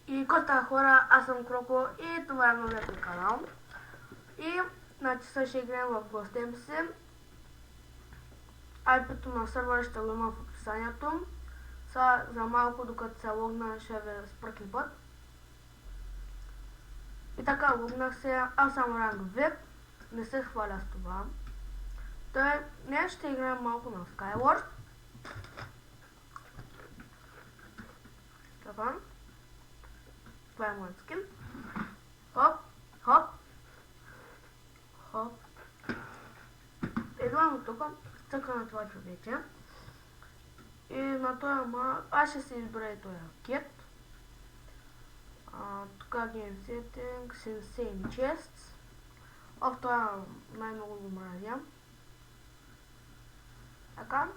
И коста хора, аз съм Кроко и това е новият ми канал. И значи сега ще играем в GhostMC. IP-то на сервера ще го има в описанието. Сега за малко, докато се логна, ще ви спръкне път. И така, логнах се, аз съм ранг VIP, не се хваля с това. Днес ще играем малко на Skywars. Така. Това е моят скин. Хоп, хоп, хоп. Идвам от тук, цъка на това човече. И на този аз ще се избера и този кит. Тук Game Settings, Insane Chests. Това най-много го мразя. Така,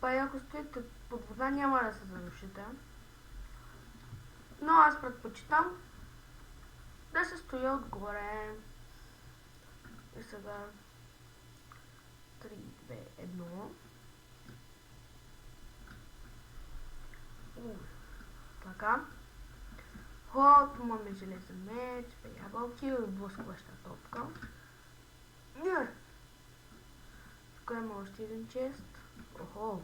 па ако стоите под вода, няма да се зарушите. Но аз предпочитам да се стоя отгоре. И сега 3, 2, 1. Така. Хоп, имаме железен меч, ябълки и блъскваща топка. Тук има още един чест. Охо.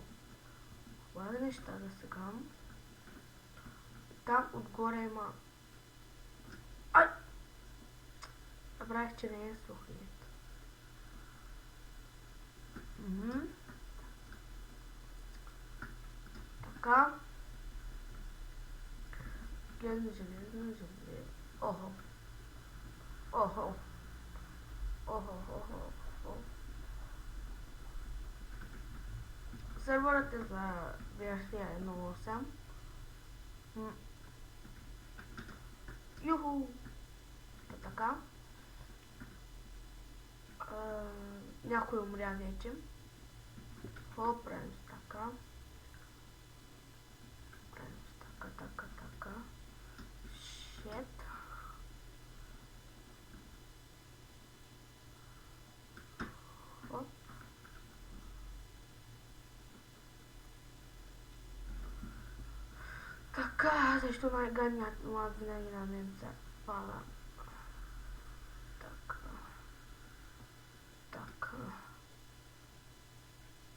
Хубави неща за сега. Там отгоре има... Ай! Забравих, че не е сухлит. Така. Железно. Охо. Охо. Серверът е за версия 1.8. Юху! Така. Някой умря вече. Какво правим с така? Така. Шет. Хоп. Така, защо най-гадният млад винаги на мен се пада. Така.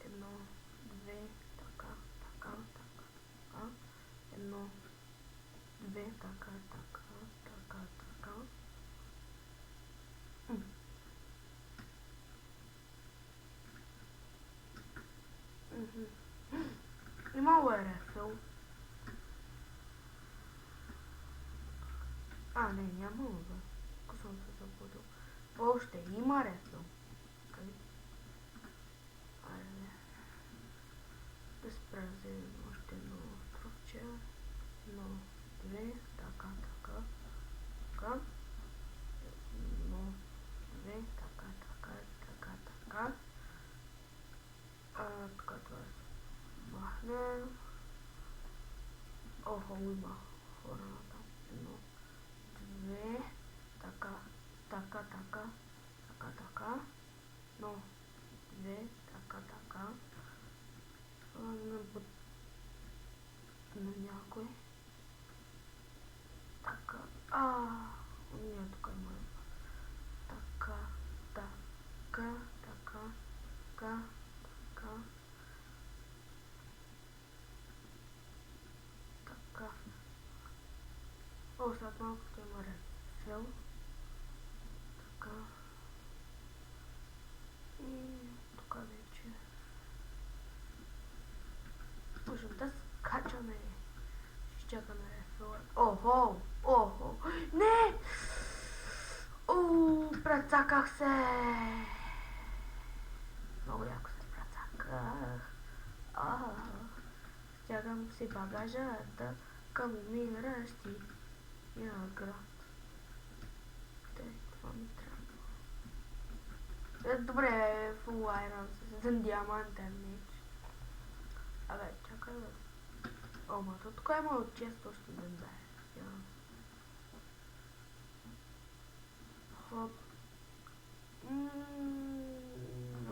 1, 2, така. 1, 2, така. Имало е рефил. Не, нямало бе. Ако съм се забудил. Още има рефил. Айде. Да спра да вземем още едно островче. 1, 2, така. 1, 2, така. Тук това се махне. Охо, има хора на там. 1, 2, така. 1, 2, така. На някой. Така. Не, тук има. Така. След малко ще има рефил. Така. И тук вече можем да скачаме. Ще чакаме рефила. Охо! Не! Прецаках се! Много яко се прецаках. Стягам си багажа към умиращи град. Това ми трябва. Добре, фул айрон с диамантен меч. Чакай да... тук има от често ще да бе. Хоп.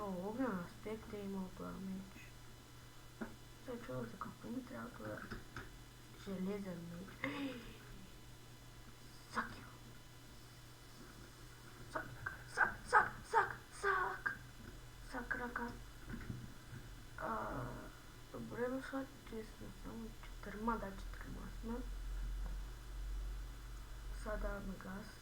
Огнен аспект е имал това меч. Сега чува за какво ми трябва това железен меч. ние сме само 4, да, 4 сме. Сега даваме газ.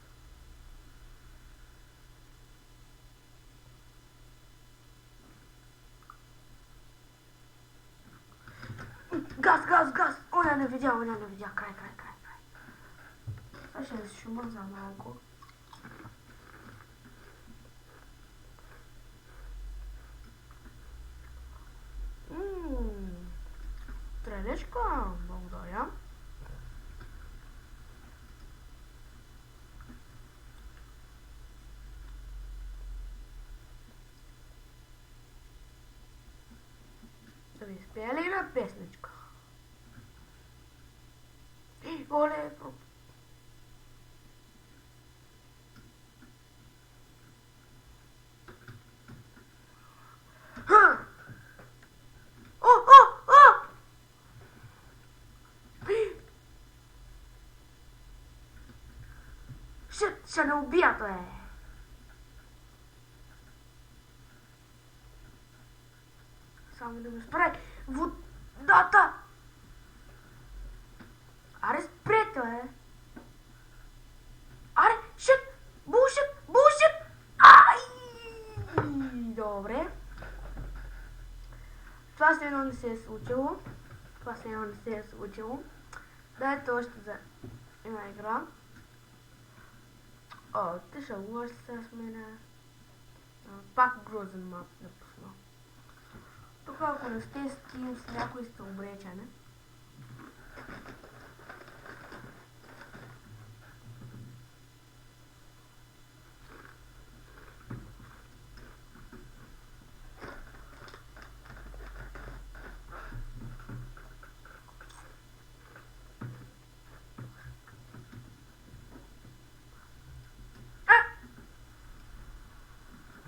Газ! О, я не видя, край. Сега ще шума за малко. Стрелечка, благодаря. Да ви спея ли на песничка? Оле, ще не убия, той е. Само да ме спре водата. Аре, спрете, е. Аре, шит, булшит. Ай! Добре. Това все едно не се е случило. Дайте още за една игра. О, ти ще лоши сега с мене. Пак грозен мап да пусна. Тук ако не сте с ким, с някой сте обречени.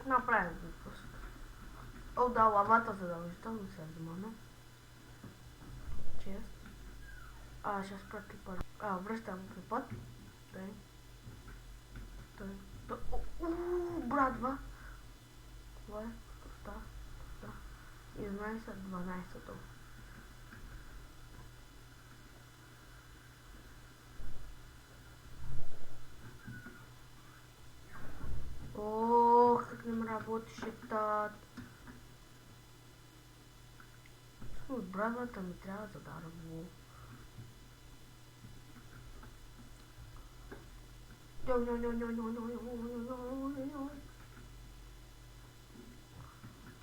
Направим глупост. О, да, лавата задължително се взимаме. Чест. Ще спра клипа. Връщам клипът. Той. Брадва. Това е. Да. 11-12. Ох, как не ме работеше тат. От брадвата ми трябва да дарва.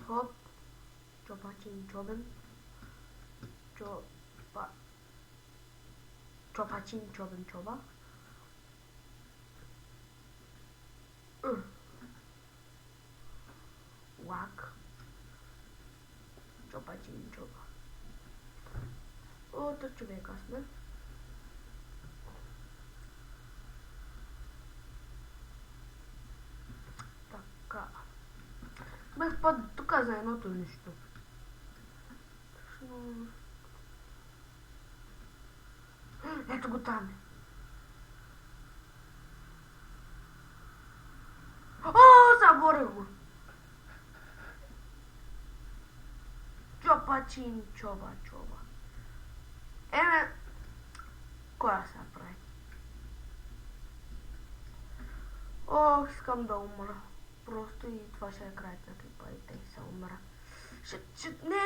Хоп. Чопачин чобен. Чопачин чобен чоба. Лак. Чопачин чоба. О, то човека сме. Така. Бех път тук за едното нещо. Ето го там. О, заборих го. Чопачин чоба. Кой се прави? Ох, искам да умра. Просто и това ще е краят на клипа и те се умра. Не.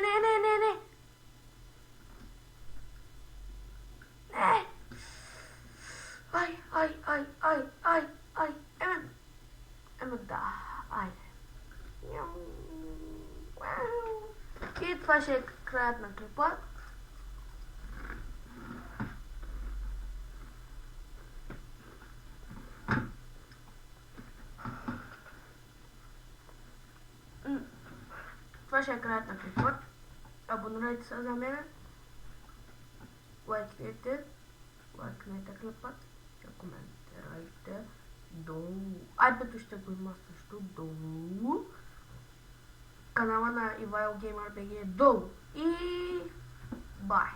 Ай. Да, айде. И това ще е краят на клипа. Това ще е краят на клипа. Абонирайте се за мен. Лайкнете клипът. Коментирайте долу. Айпето ще го има също долу. Канала на Ивайло Геймър БГ долу. И бай!